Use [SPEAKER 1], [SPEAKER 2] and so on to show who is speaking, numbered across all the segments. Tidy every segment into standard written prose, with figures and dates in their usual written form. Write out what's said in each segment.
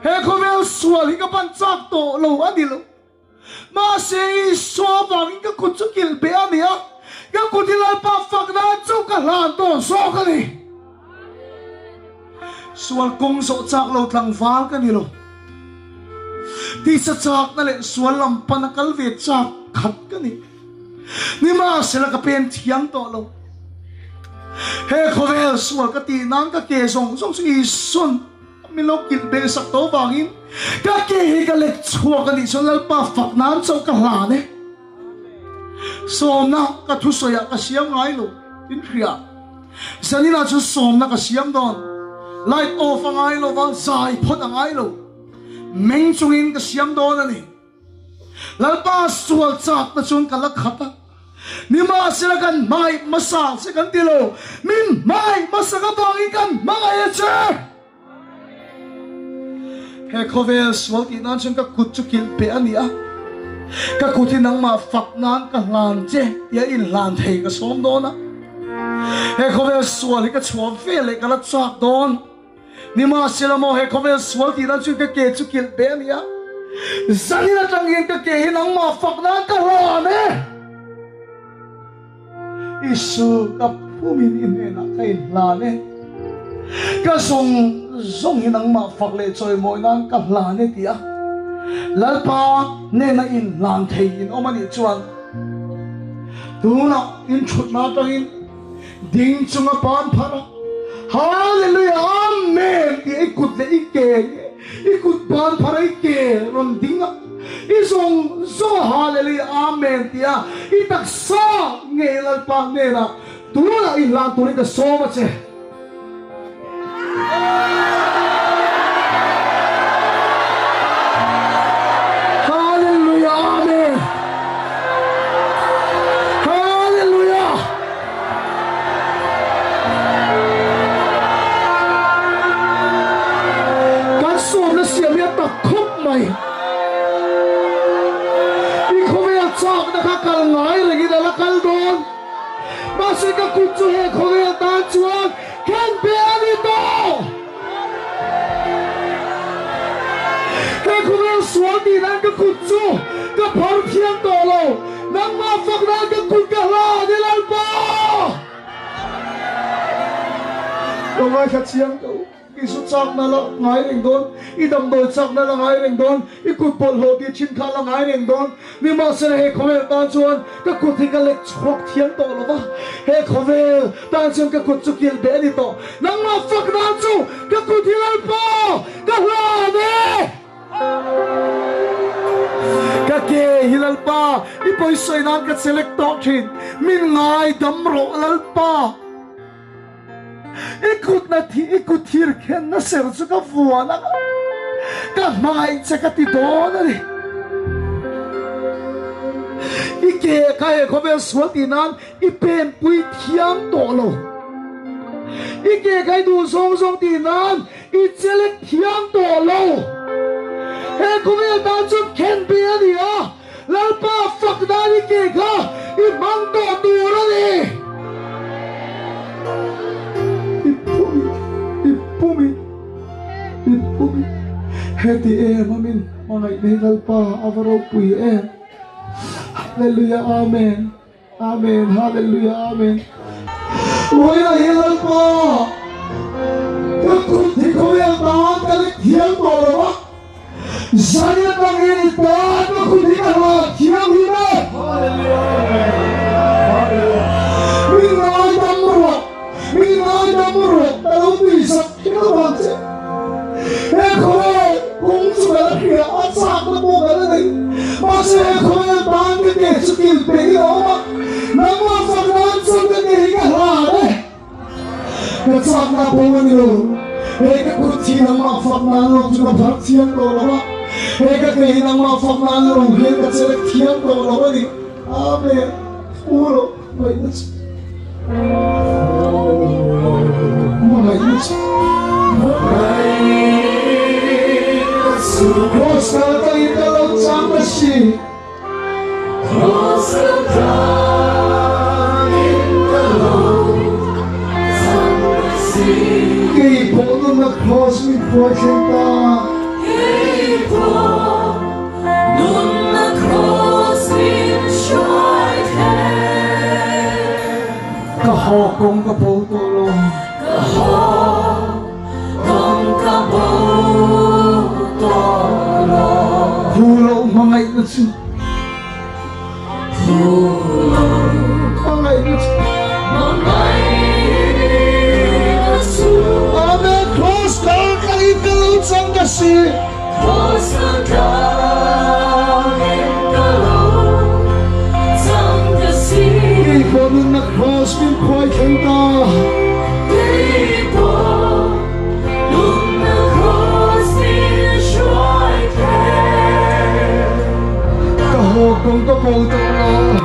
[SPEAKER 1] he khovel sual hi ka pan chak to lo ani lo ma se so bang ka kuchukil be ania ka kutilal pa fakna chu ka lan to so ka ni sual kong so chak lo tlang wal ka ni lo ti sa chak na le sual lam panakal ve chak khat ka ni ma se la ka pen thiang to lo he khovel sual ka ti nang ka ke song song si sun milo kil be sak to bangin ka ke hi ka le chua ka ni son lal pa fak nan so ka la ne som na ka thu soya ka siam ngai lo tin khria sanina chu som na ka siam don light off ngai lo wang sai phot ngai lo meng chungin ka siam don ani lal pa sual chak na chun ka la khata nima silakan mai masa sekan tilo min mai masa ka bangi kan mangai che he khovel swal ti nan chung ka kuchukil pe ania ka kuti nang ma fak nan ka lan che ya in lan thei ka som dona he khovel swal ka chom fe le ka la chak don nima silamo he khovel swal ti nan chung ka ke chukil pe ania zanina tangin ka ke nang ma fak nan ka lan ne isu ka pumin in na kai lan ne ka song zong hinang ma fak le choi moi nan ka la ne tia lalpa ne na in lan thei in omani chuan tuna in chut na tangin ding chunga pan phara hallelujah amen ikut le ike ikut pan phara ike ron dinga isong so hallelujah amen tia itak sa nge lalpa ne na tuna in lan tuni ka so ma che ka kuchu he khovel tan chuan khen pe ani to he khovel swati nan ka kuchu ka phar thiam to lo nang ma fak nan ka kut ka la ni lal pa to ngai kha chiang to isu chak na la ngai reng don idam do chak na la ngai reng don ikut pol ho ti chin kha la ngai reng don ni ma se he khovel tan chuan ka kut thi ka lek chok thiam to lo ba he khovel tan chuan ka kut chu kil be ni to nang ma fak nan chu ka kut hi lal pa ka la ne ka ke hilal pa ipoi soi nan ka select to thin min ngai dam ro lal pa ikut na thi ikut thir khen na ser chu ka vuwa na ka mai che ka ti do na ni ike ka e khovel swati nan ipen pui thiam to lo ike kai du song song ti nan I chele thiam to lo he khovel dan chu khen pe ani a lalpa fak da ni ke kha I mang to tu ra ni Ipumi heti mamin mangai nihal pa avaro pui hallelujah amen amen hallelujah amen oi na hilal pa kakut dikoya ta kalik thiam to lo zanya bangin ta kakut dikala thiam hina hallelujah minai damro talo bisa kita baca khoe cũng sudah kia asak na po ka rin masih khoe bang ke sukil pe o nama fakran sa ke ka hare kasak na po ni ka kurti na ma fakran lo juga bhartian lo lo ka ke na ma fakran lo ka select thiam lo lo ni amen puro wait Cross ka tayo dalang chamasi Cross ka tayo dalang chamasi Kay po nung na-cross mi po siya kahokong kaputulong hulog mga inatsu mga inatsu Amen cross kang kalipilot sang kasi Iponun na cross min kway kenta kahokong kaputulong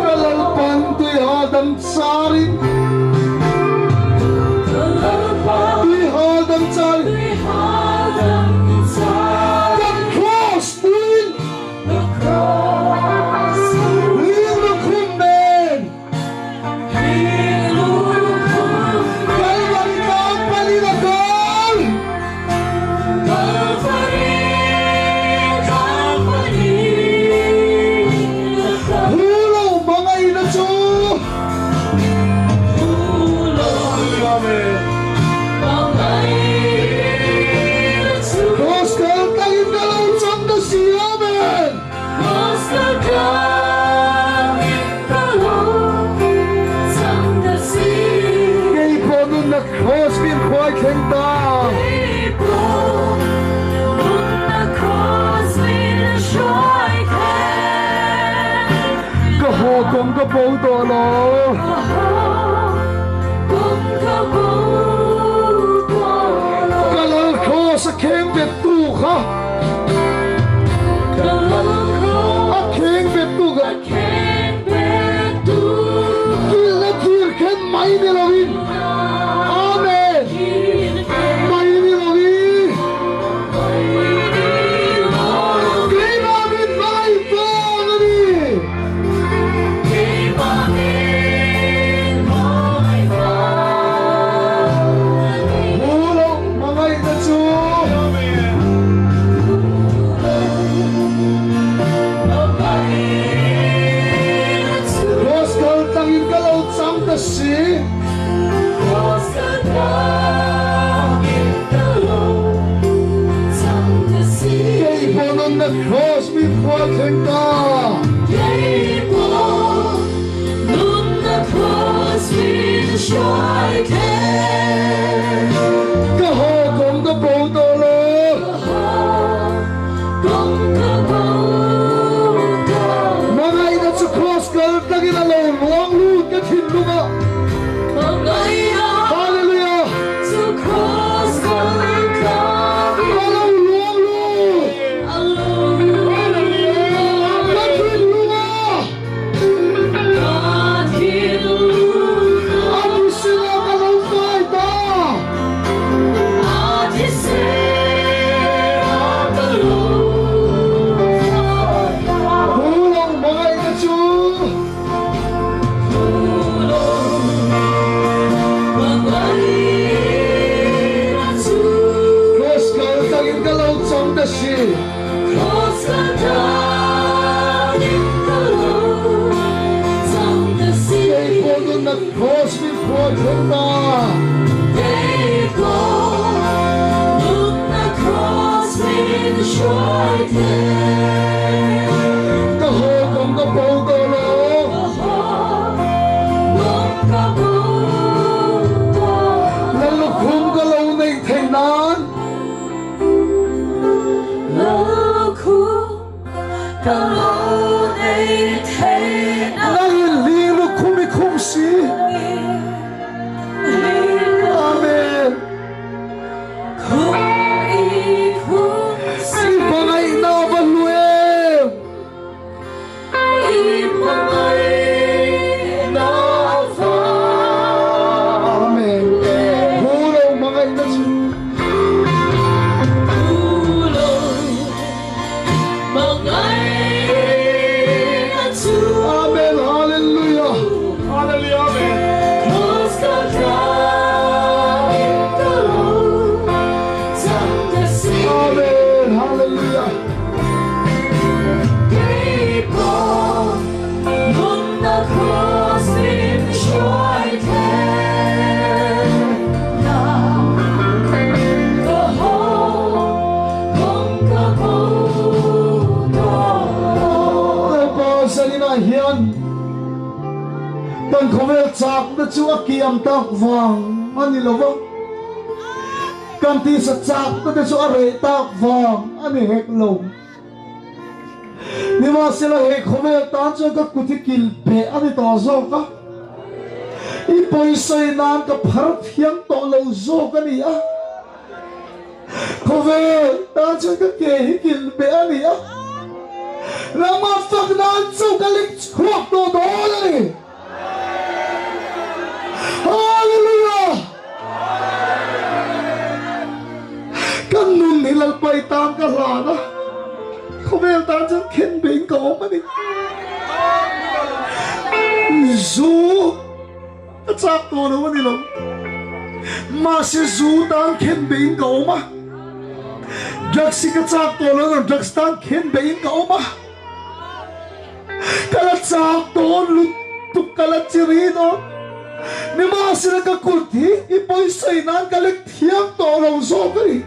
[SPEAKER 1] kalalpan tuy hadang tsarin tuy hadang tsarin kan cross tuwin lino kunden kalman ka palinagal hulaw mga inatsu cross kaltangin kalawin sang dasi amen iponun na cross min kway kenta kahokong kaputulong kalal cross sa kembet tuka kembet tuka kilakir kan may nilawin amen may nilawin kay namin mga ibangani hulog mga inatsu cross kaltangin kalawit sang dasi kay iponun na cross min kway kenta kahokong kaputulong mga inatsu cross kaltangin alaw luang luot kat hinlunga hallelujah alaw luang luot kat hinlunga ano sila kalawin ta hulog mga inatsu cross kaltangin kalawit sang dasi kay iponun na cross min kway kenta kahokong kaputulong lalukong galaw na itainan nalilino kumikumsi amen ibangay inabaluem amen hulog mga inatsu
[SPEAKER 2] Mga
[SPEAKER 1] kan khovel chak na chu akiam tak wang ani lovang kan ti sa chak na chu are tak wang ani hek lo ni ma sila he khovel tan chu ka kuthikil pe ani to zo ka I poisay nan ka pharat hiyang to lo zo ka niya khovel tan chu ka kehikil pe ani ya Lama fagnan chu kalik huwag to doon ani Hallelujah! Kanun nilalpay tang kalana Khovel tan chu khen bing ka om ani Zu Chak to naman nila Masi zu tan khen bing ka om Drugs ka chak to naman drugs tan khen bing ka om Kala chak to lutuk kala chirino Ni masi na kakulti Ipoy say nan kalik tiyang to lang so kari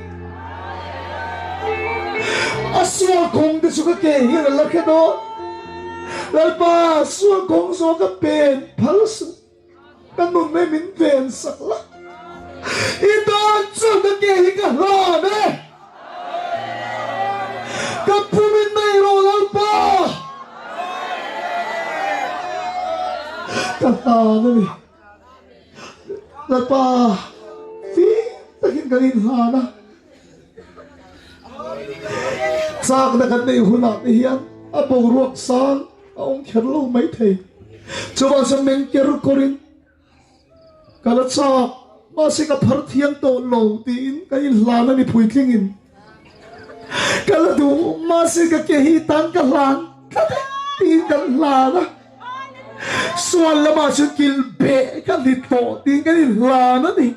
[SPEAKER 1] Aswa kong di suka kehi lalaki do Lalpa aswa kong so ka pen palsa Kanun may min pen sakla Ito ang suka kehi ka rame Kapumin na iro lalpa Katana ni Lalpa takin kanin hana Sak na kan na ihunat niyan Abong ruak sang Aong kerlo may thay Chuba sa mengker ko rin Kalat sak Masi ka partiyang to lo Tiin kain lana ni puitlingin Kaladu Masi ka kehitan ka lang Tiin ka lana Sual na masyong kilbe Kalito Tiin kain lana ni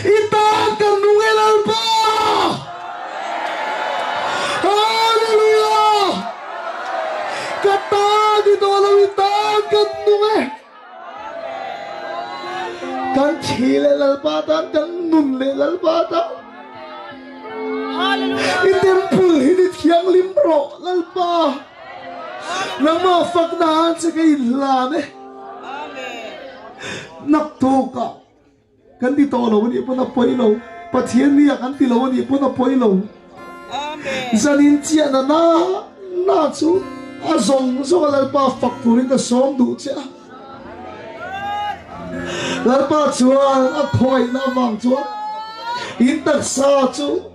[SPEAKER 1] Itaan ka nungel pa Hallelujah! Kata dito alam itaan ka nungel Kan chile lalpatan kan nunle lalpatan
[SPEAKER 2] Hallelujah!
[SPEAKER 1] Itempul hinit yang limbro lalpa Nang mafagnahan sa kailan Naktuka Kan dito alawan ipo na poilaw Patiyan niya kan tilawan ipo na poilaw Zanin siya na Natsu Azong so lalpa fakturin ka somdu siya Lalpa chuan Athoy na vang chuan Intak sa chu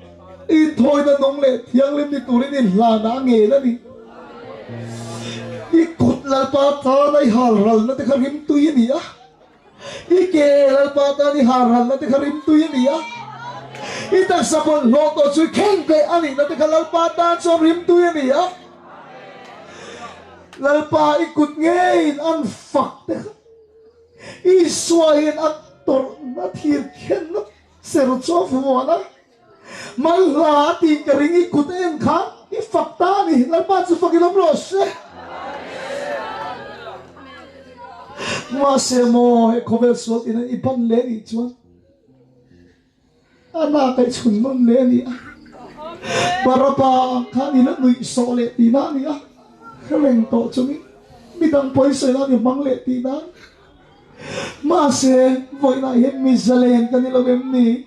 [SPEAKER 1] Ithoy na nung let Yang lim ni turin ilana ngela ni Ikut lalpa ta na iharal na tikarim tuyin niya Ike lalpa ta ni haral na tikarim tuyin niya Itak sa pon loto chu kengbe ani na tikalalpa ta so rim tuyin niya Lalpa ikut ngayon ang fakta Iswahin aktor na tirken na serutsof mo na Malati ka rin ikutin ka Ifakta ni Lalpa sa pagilabros Mase mo Khovel suot ina ipan leni chuan Anak ay chunnon leni Para pa kanila nui sole tina niya Kaleng to chumi Midang poisay na ni mangle tina Mase Voy na him misalen kanila memni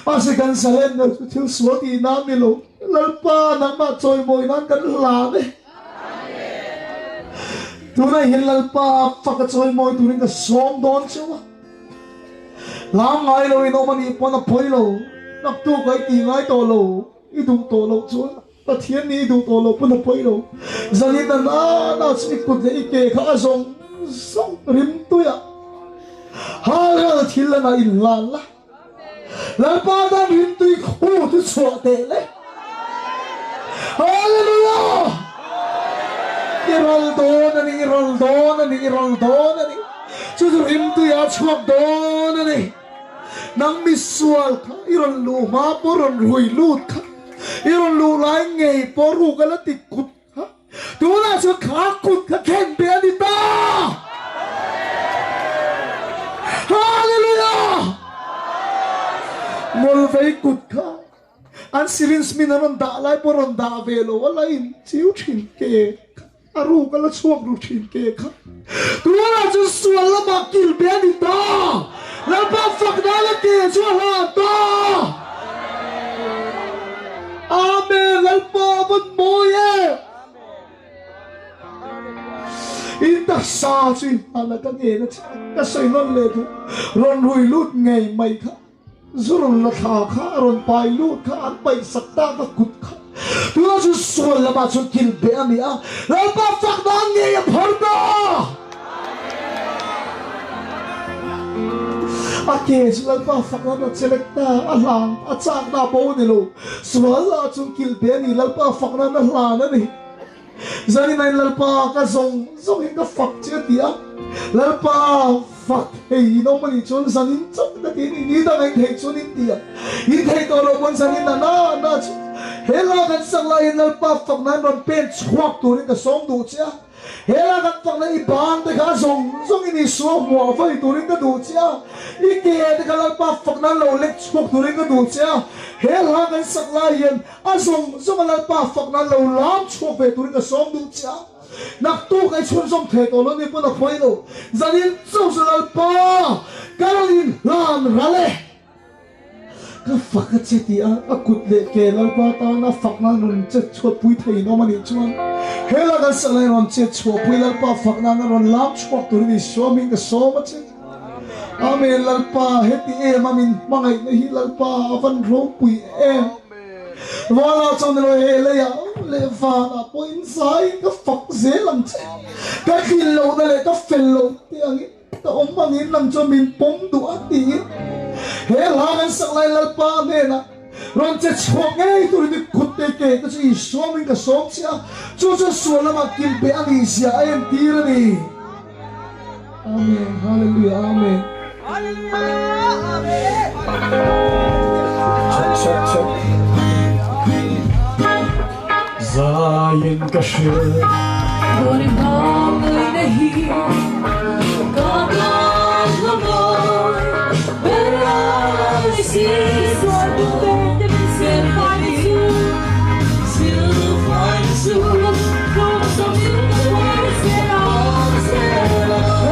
[SPEAKER 1] Mase kan salen na Til suoti na nilo Lalpa na machoy mo inan kanilane Tunay hilalpa Pakachoy mo itunin ka som doon siya Lang ngay lo inoman ipo na poilo Naktukay tingay tolo Idong tolo siya Patiyan ni idong tolo po na poilo Zalita na Nasikot na ike Kaasong Song rimtuya Hala tila na ilala Lalpada rimtuy Kutu suatele Hallelujah Iraldo na ni Susurim to ya chuak do na ni Nang miswal ka Iron luma po ron huilut ka Iron lulay ngay po Rugal at ikut ka Tula sa kakut ka Kenbe anita Hallelujah Mulvay ikut ka Ang sirins minaron dalay po ron davelo Wala in siuchin ke aru kala chuak ru thin ke kha tura chu sual la ba kil be ni ta la ba fak da la ke chu ha ta amen la pa bon moye in ta sa chi ala ka nge na ka sai non le tu ron rui lut ngai mai kha zurun la tha kha ron pai lut kha an pai sakta ka kut kha tua chu sual la ba chu kil be ani a la ba fak da nge ya phar da ake sual pa fak na selecta alang achak na bo ni lo sual la chu kil be ani la pa fak na la na ni zani nai lalpa ka zong in ka fak che tia lalpa fak hei no mani chon sanin chok ta ti ni da ngai thei chon in tia in thei to lo bon sanin na hela kan sang lai lalpa fak nan ron pen chhuak tu ni ka som du chia hela kan fak na i bang te ka zong in i so mo vai tu ni ka du chia I ke te ka lalpa fak nan lo lek chhuak tu ni ka du chia hela kan sang lai yen a zong lalpa fak nan lo lam chhuak ve tu ni ka som du chia nak tu kai chun som the to lo ni pa na khoi lo zanin chau lalpa kalin lam rale ka fak ka che ti a kut le ke lalpa ta na fak na nun che chot pui thei no mani chuan hela ka sang lai ron che chho pui lalpa fak na ron lam chhuak tu ni so min ka so ma che amen lalpa heti e mamin mangai na hi lalpa van ro pui e wala chon lo he le ya le fa na point sai ka fak ze lam che ka khil lo na le ka fel lo ti ang ta om mangin lam cho min pom du ati he la kan sak lai lalpa ne na ron che chok ngai tu ni khut te ke ka chi so min ka som sia chu so la ma kil be ani sia em ti ra ni amen hallelujah amen
[SPEAKER 2] hallelujah amen
[SPEAKER 1] chok Zayin kashe
[SPEAKER 2] Gori bang nahi Kagan lamoy Bera si Swadu bende Sir Faisu Sir Faisu Kung sa minta Sera Sera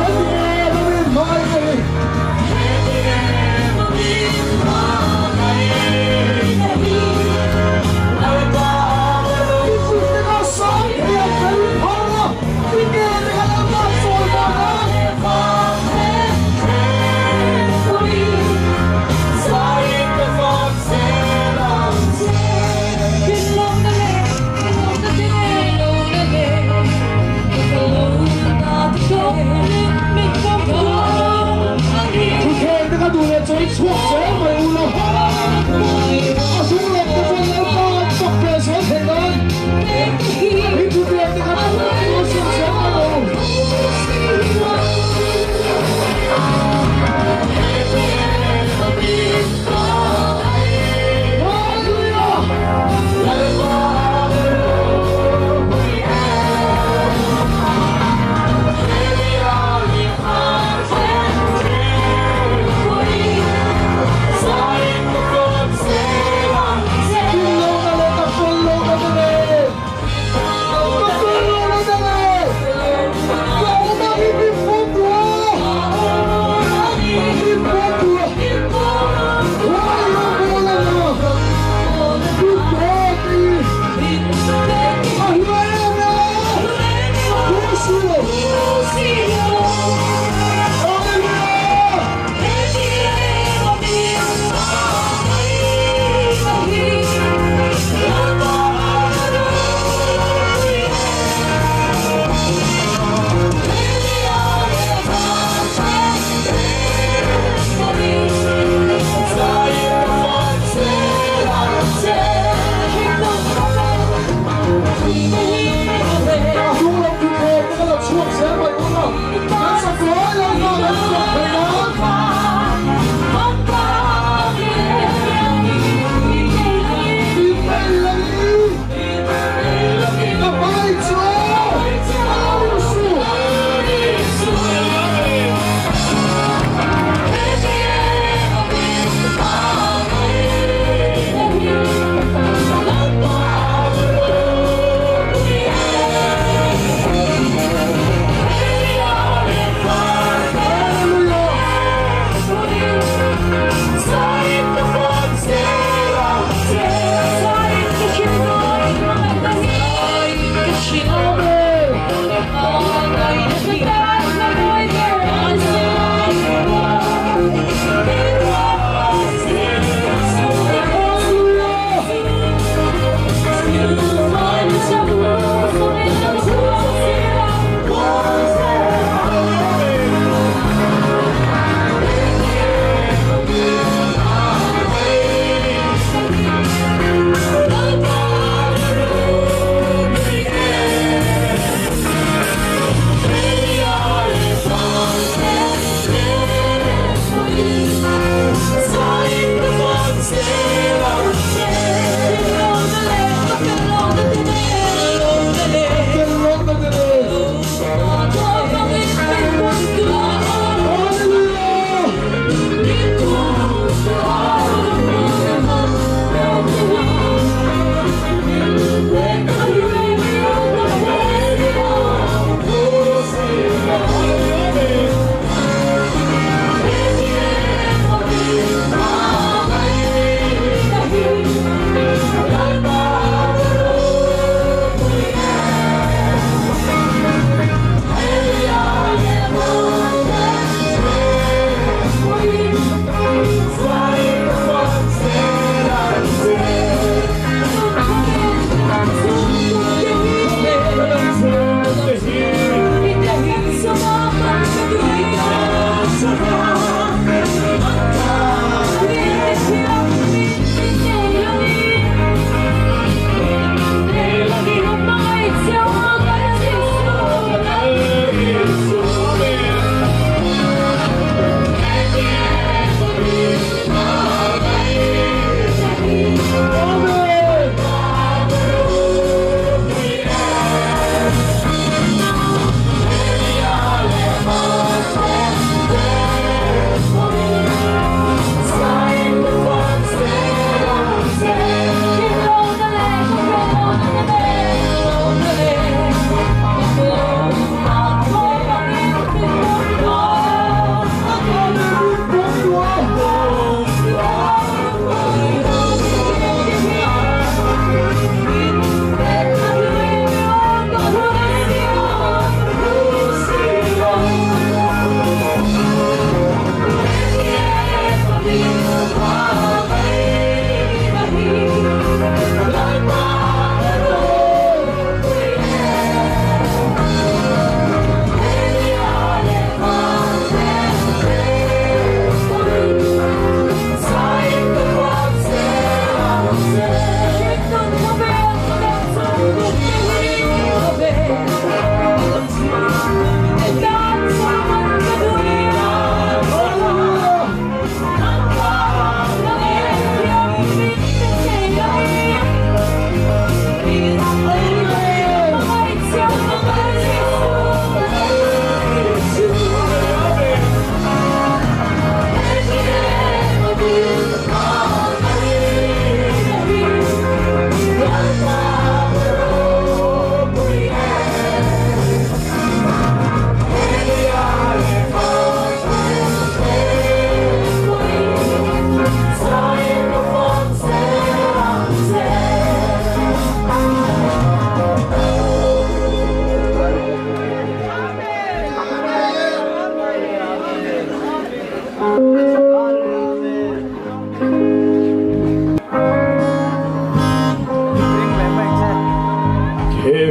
[SPEAKER 3] Che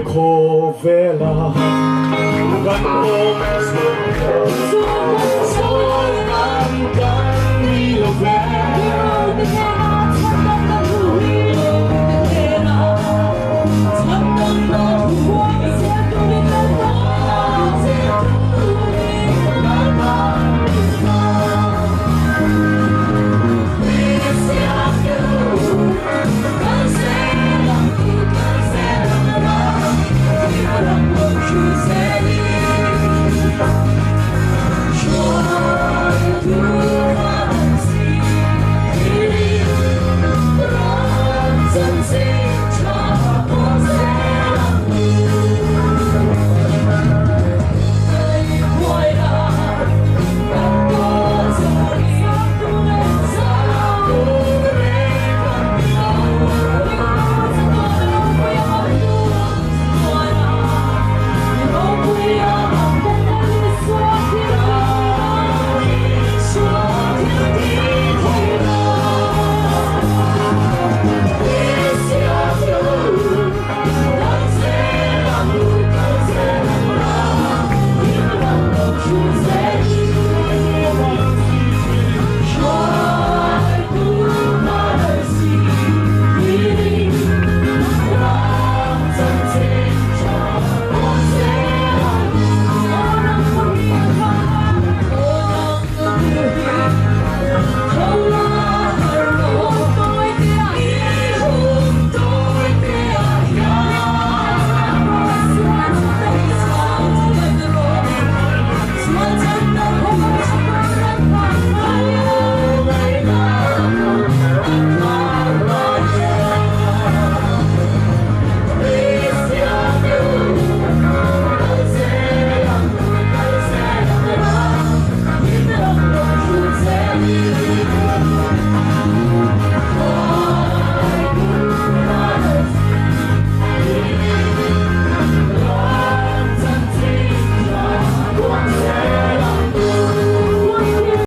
[SPEAKER 3] covela gan omes sol cantan mi lo
[SPEAKER 2] Joy to